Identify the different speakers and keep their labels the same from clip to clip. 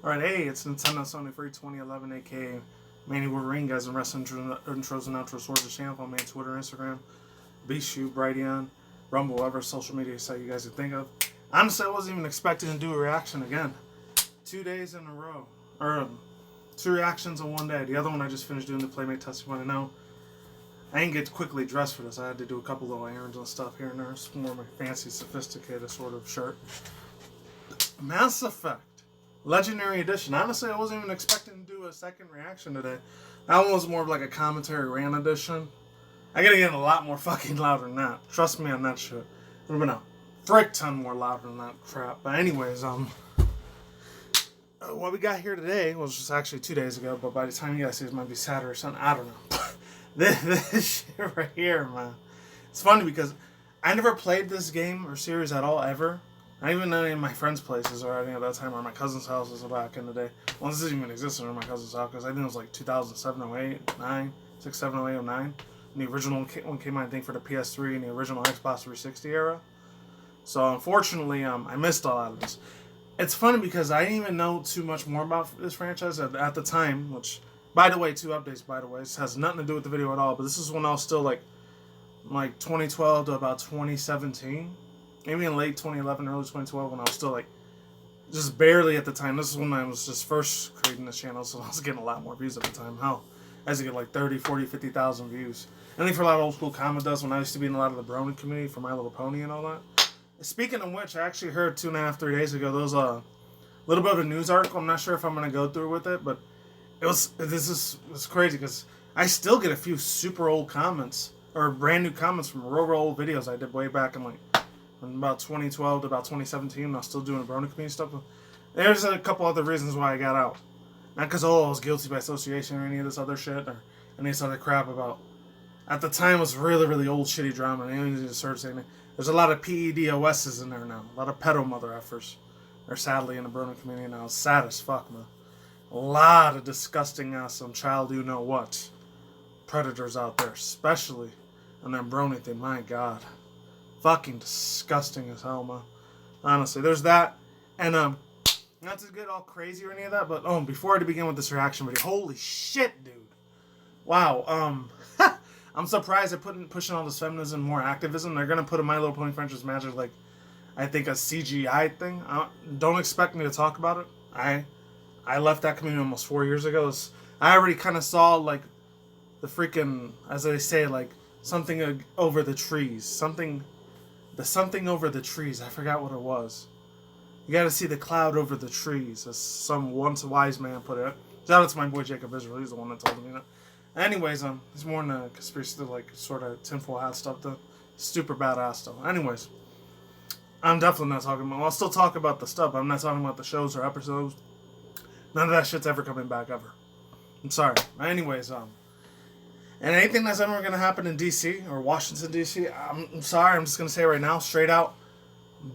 Speaker 1: Alright, hey, it's Nintendo Sony for 2011, aka MannyWolverine, guys, and wrestling intros and outros towards the channel on Twitter, Instagram, BeastShoot, Brighteon, Rumble, whatever social media site you guys can think of. Honestly, I wasn't even expecting to do a reaction again. 2 days in a row. Or, 2 reactions in one day. The other one I just finished doing the Playmate test. You want to know? I didn't get quickly dressed for this. I had to do a couple little errands and stuff here and there. It's more my fancy, sophisticated sort of shirt. Mass Effect Legendary Edition. Honestly, I wasn't even expecting to do a second reaction today. That one was more of like a commentary rant edition. I gotta get a lot more fucking louder than that. Trust me on that shit. It would have been a frick ton more louder than that crap. But anyways, what we got here today was just actually 2 days ago, but by the time you guys see it, it might be Saturday or something. I don't know. this shit right here, man. It's funny because I never played this game or series at all, ever. Not even any of my friends' places or anything at that time, or my cousin's houses back in the day. Well, this didn't even exist in my cousin's house, because I think it was like 2007, 08, 9, 6, 7, 08, 09. And the original one came out, I think, for the PS3 and the original Xbox 360 era. So, unfortunately, I missed a lot of this. It's funny because I didn't even know too much more about this franchise at the time, which, by the way, 2 updates, by the way. This has nothing to do with the video at all, but this is when I was still, like 2012 to about 2017. Maybe in late 2011, early 2012, when I was still, like, just barely at the time. This is when I was just first creating this channel, so I was getting a lot more views at the time. Hell, I used to get, like, 30, 40, 50,000 views. Only for a lot of old school comment does when I used to be in a lot of the Brony community for My Little Pony and all that. Speaking of which, I actually heard 2.5, 3 days ago, there was a little bit of a news article. I'm not sure if I'm going to go through with it, but it's crazy because I still get a few super old comments, or brand new comments from real old videos I did way back in, like, from about 2012 to about 2017, when I was still doing Brony community stuff. There's a couple other reasons why I got out. Not because, I was guilty by association or any of this other shit, or any of this other crap about... At the time, it was really, really old, shitty drama, and you just started saying it. There's a lot of PEDOSs in there now. A lot of pedo mother effers. They're sadly in the Brony community now. It's sad as fuck, man. A lot of disgusting ass, some child you know what. Predators out there, especially on that Brony thing. My God. Fucking disgusting as hell, man. Honestly, there's that. And, not to get all crazy or any of that, but, before I begin with this reaction video, holy shit, dude. Wow, I'm surprised they're pushing all this feminism, more activism. They're going to put a My Little Pony franchise magic, like, I think a CGI thing. Don't expect me to talk about it. I left that community almost 4 years ago. I already kind of saw, like, the freaking, as they say, like, something over the trees. Something over the trees. I forgot what it was. You got to see the cloud over the trees, as some once wise man put it. Shout out to my boy Jacob Israel. He's the one that told me that. Anyways, it's more than a conspiracy, like, sort of tinfoil hat stuff, though. Super badass, though. Anyways, I'm definitely not talking about... I'll still talk about the stuff, but I'm not talking about the shows or episodes. None of that shit's ever coming back, ever. I'm sorry. Anyways, and anything that's ever going to happen in D.C. or Washington, D.C., I'm sorry, I'm just going to say right now, straight out,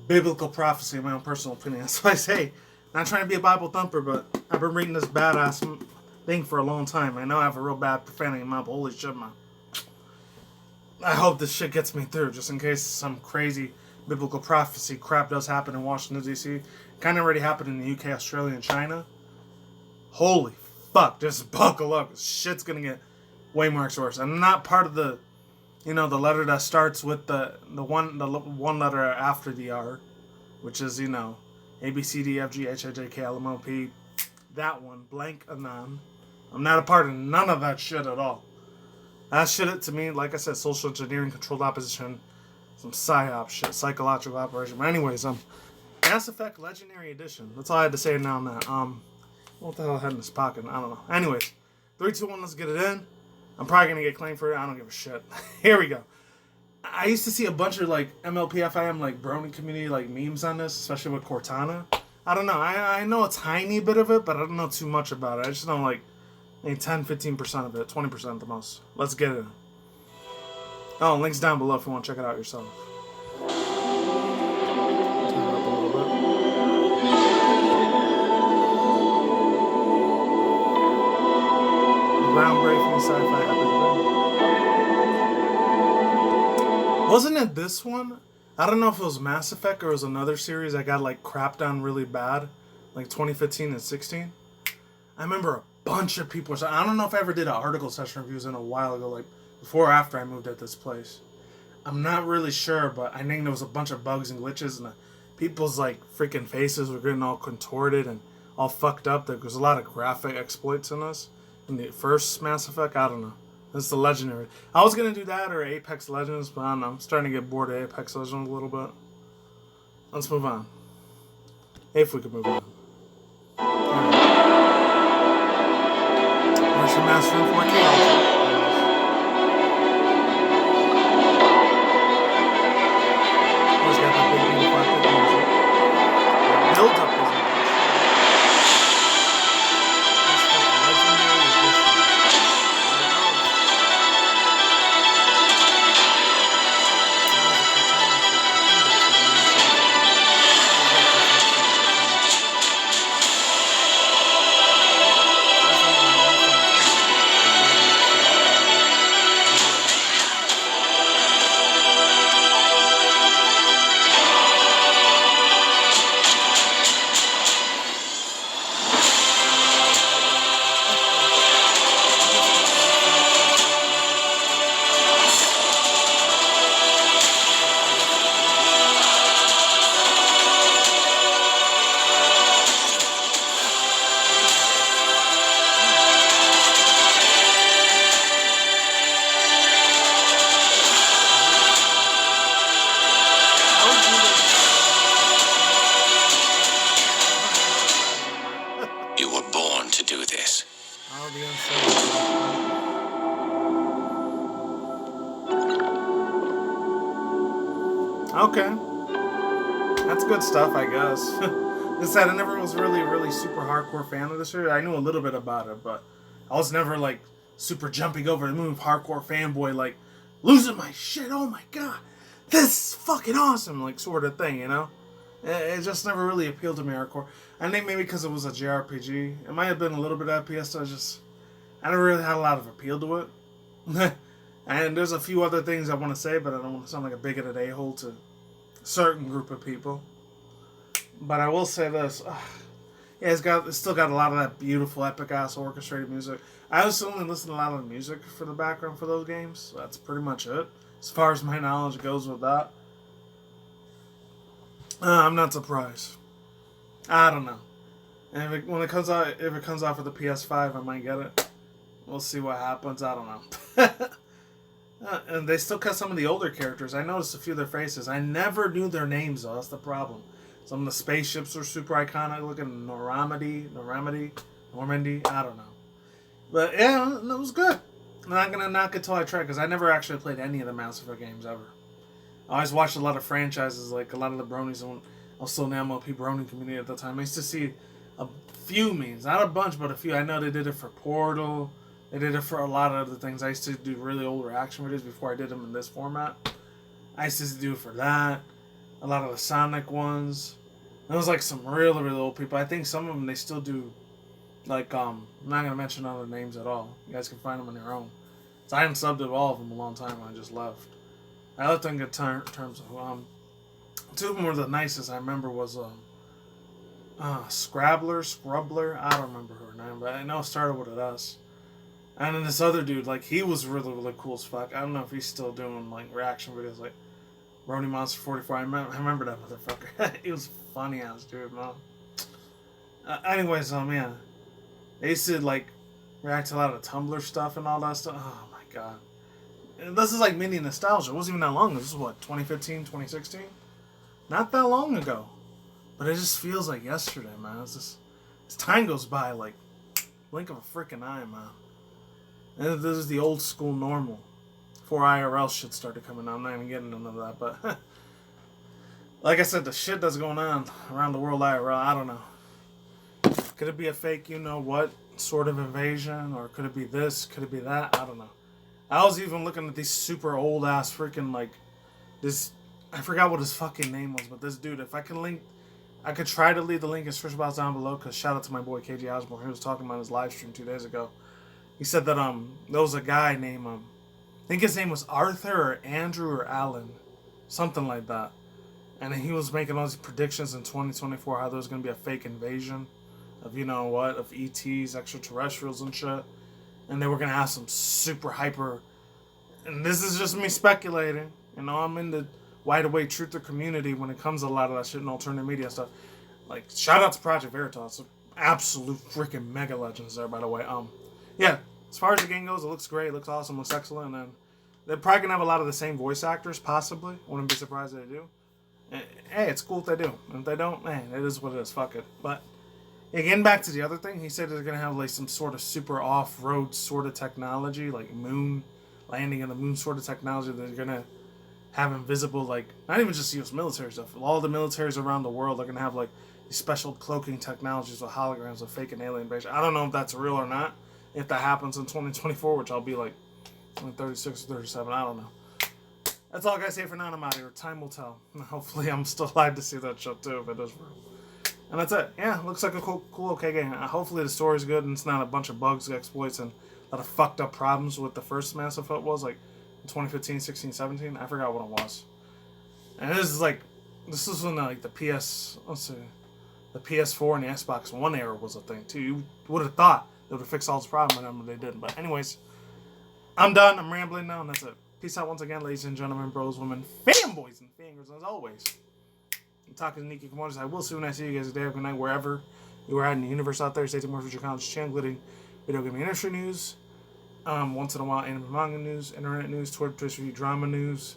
Speaker 1: biblical prophecy, in my own personal opinion. That's what I say. Not trying to be a Bible thumper, but I've been reading this badass thing for a long time. I know I have a real bad profanity in my mouth, but holy shit, man. I hope this shit gets me through, just in case some crazy biblical prophecy crap does happen in Washington, D.C. Kind of already happened in the UK, Australia, and China. Holy fuck, just buckle up. Shit's gonna get way more worse. I'm not part of the, the letter that starts with the one letter after the R, which is, A, B, C, D, F, G, H, I, J, K, L, M, O, P. That one, blank, anon. I'm not a part of none of that shit at all. That shit, to me, like I said, social engineering, controlled opposition, some psyop shit, psychological operation. But anyways, Mass Effect Legendary Edition. That's all I had to say now on that. What the hell I had in this pocket? I don't know. Anyways, 3, 2, 1, let's get it in. I'm probably gonna get claimed for it. I don't give a shit. Here we go. I used to see a bunch of, like, MLPFIM, like, Brony community, like, memes on this, especially with Cortana. I don't know. I know a tiny bit of it, but I don't know too much about it. I just know, like, maybe 10, 15% of it. 20% at the most. Let's get it. Oh, links down below if you want to check it out yourself. Turn it up a little bit. Groundbreaking sci-fi epic. Wasn't it this one? I don't know if it was Mass Effect or it was another series that got, like, crapped on really bad. like 2015 and 16. I remember a bunch of people. I don't know if I ever did an article session reviews in a while ago, like before or after I moved at this place. I'm not really sure, but I think there was a bunch of bugs and glitches, and people's like freaking faces were getting all contorted and all fucked up. There was a lot of graphic exploits in this. In the first Mass Effect, I don't know. This is the Legendary. I was gonna do that or Apex Legends, but I don't know. I'm starting to get bored of Apex Legends a little bit. Let's move on. If we could move on. Right. Where's your Master in 4K? Always got that big beautiful epic music. The build up is nice. That's like Legendary Edition. Okay. That's good stuff, I guess. This said, I never was really super hardcore fan of this series. I knew a little bit about it, but I was never like super jumping over the moon, hardcore fanboy, like losing my shit. Oh my god, this is fucking awesome, like sort of thing, you know? It just never really appealed to me hardcore. I think maybe because it was a JRPG. It might have been a little bit of FPS, so I never really had a lot of appeal to it. And there's a few other things I want to say, but I don't want to sound like a bigoted a-hole to a certain group of people. But I will say this. Yeah, it's still got a lot of that beautiful, epic-ass orchestrated music. I also only listen to a lot of the music for the background for those games. So that's pretty much it, as far as my knowledge goes with that. I'm not surprised. I don't know. And if it comes out for the PS5, I might get it. We'll see what happens. I don't know. And they still cut some of the older characters. I noticed a few of their faces. I never knew their names, though. That's the problem. Some of the spaceships are super iconic looking. Normandy. I don't know. But yeah, it was good. I'm not going to knock it till I try, because I never actually played any of the Mass Effect games ever. I always watched a lot of franchises, like a lot of the bronies. I was still in the MLP brony community at the time. I used to see a few memes. Not a bunch, but a few. I know they did it for Portal. They did it for a lot of other things. I used to do really old reaction videos before I did them in this format. I used to do it for that. A lot of the Sonic ones. There was like some really old people. I think some of them they still do. Like, I'm not going to mention other names at all. You guys can find them on your own. So I hadn't subbed to all of them a long time when I just left. I left on good terms. Two of them were the nicest I remember was Scrubbler. I don't remember her name, but I know it started with an S. And then this other dude, like, he was really cool as fuck. I don't know if he's still doing, like, reaction videos, like, Brony Monster 44. I remember that motherfucker. He was funny ass dude, man. Anyways, yeah. They used to, like, react to a lot of Tumblr stuff and all that stuff. Oh, my God. And this is, like, mini nostalgia. It wasn't even that long ago. This is, what, 2015, 2016? Not that long ago. But it just feels like yesterday, man. It's just, as time goes by, like, blink of a freaking eye, man. And this is the old school normal. Before IRL shit started coming out. I'm not even getting into that, but like I said, the shit that's going on around the world IRL, I don't know. Could it be a fake, you know what, sort of invasion? Or could it be this? Could it be that? I don't know. I was even looking at these super old ass freaking, like, this, I forgot what his fucking name was, but this dude, if I can link, I could try to leave the link in search box down below, because shout out to my boy KG Osborne. He was talking about his live stream 2 days ago. He said that there was a guy named I think his name was Arthur or Andrew or Alan, something like that. And he was making all these predictions in 2024 how there was going to be a fake invasion of, you know what, of ETs, extraterrestrials and shit. And they were going to have some super hyper... And this is just me speculating. You know, I'm in the wide awake truther community when it comes to a lot of that shit and alternative media stuff. Like, shout out to Project Veritas. Absolute freaking mega legends there, by the way. Yeah, as far as the game goes, it looks great. It looks awesome. Looks excellent. And they're probably going to have a lot of the same voice actors, possibly. Wouldn't be surprised if they do. Hey, it's cool if they do. And if they don't, man, it is what it is. Fuck it. But again, back to the other thing, he said they're going to have like some sort of super off-road sort of technology, like moon landing in the moon sort of technology. They're going to have invisible, like, not even just U.S. military stuff. All the militaries around the world are going to have like these special cloaking technologies with holograms of fake and alien invasion. I don't know if that's real or not. If that happens in 2024, which I'll be like 36 or 37, I don't know. That's all I gotta say for now. I'm out of here. Time will tell. Hopefully, I'm still alive to see that shit too, if it is real. And that's it. Yeah, looks like a cool, okay game. Hopefully, the story's good and it's not a bunch of bugs, exploits, and a lot of fucked up problems with the first Mass Effect was, like, in 2015, 16, 17. I forgot what it was. And this is when, like, the PS4 and the Xbox One era was a thing, too. You would have thought they would have fixed all this problem, and they didn't. But anyways, I'm done. I'm rambling now, and that's it. Peace out once again, ladies and gentlemen, bros, women, fanboys, and fangirls, as always. I'm talking to Nikki Commodus. I will see when I see you guys today. Have a good night, wherever you are at in the universe out there. Stay tuned more for your college channel, including video game industry news, once in a while anime manga news, internet news, Twitter, Twitch review, drama news,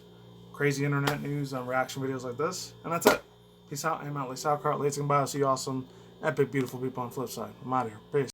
Speaker 1: crazy internet news, reaction videos like this. And that's it. Peace out. I'm out. Lee Sauerkraut. Ladies and goodbye. I'll see you awesome, epic, beautiful people on the flip side. I'm out of here. Peace.